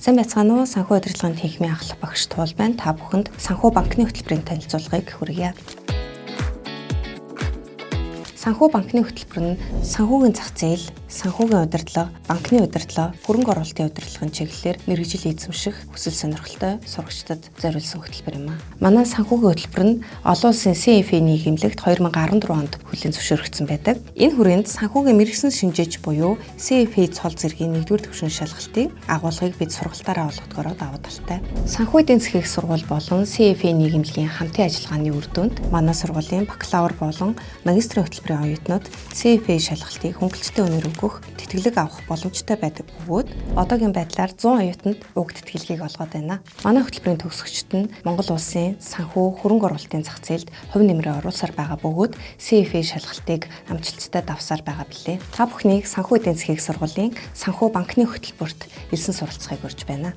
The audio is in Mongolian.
Сайн байцгаана уу? Санхүү удирдлагын техникийн ахлах багш Туул байна. Та бүхэнд санхүү банкны хөтөлбөрийн танилцуулгыг хүргье. Санхүү банкны хөтөлбөр нь санхүүгийн зах зээл, санхүүгийн удирдлага, банкны удирдлага, хөрөнгө оруулалтын удирдлагын чиглэлээр мэргэжил эзэмших хүсэл сонирхолтой сурагчдад зориулсан хөтөлбөр юм аа. Манай санхүүгийн хөтөлбөр нь олон улсын CFA нийгэмлэгт 2014 онд хүлээн зөвшөөрөгдсөн байдаг. Энэ хүрээнд санхүүгийн мэргэжсэн шинжээч буюу CFA цол зэргийн 1-р түвшин шалгалтын агуулгыг бид сургалтаараа олгодгороо давуу талтай. Санхүү эдийн засгийн их сургууль болон CFA нийгэмлэгийн хамтын ажиллагааны үр дүнд манай сургуулийн бакалавр болон магистрийн хөтөлбөрийн оюутнууд CFA шалгалтыг хөнгөлөлттэй үнээр өгөх тэтгэлэг авах боломжтой байдаг бөгөөд одоогийн байдлаар 100 оюутанд уг тэтгэлгийг олгоод байна. Манай хөтөлбөрийн төгсөгчид нь Монгол улсын санхүү хөрөнгө оруулалтын зах зээлд хувь нэмрээ оруулсаар байгаа бөгөөд CFA шалгалтыг амжилттай давсаар байгаа билээ. Та бүхнийг санхүү эдийн засгийн сургуулийн санхүү банкны хөтөлбөрт элсэн суралцахыг урьж байна.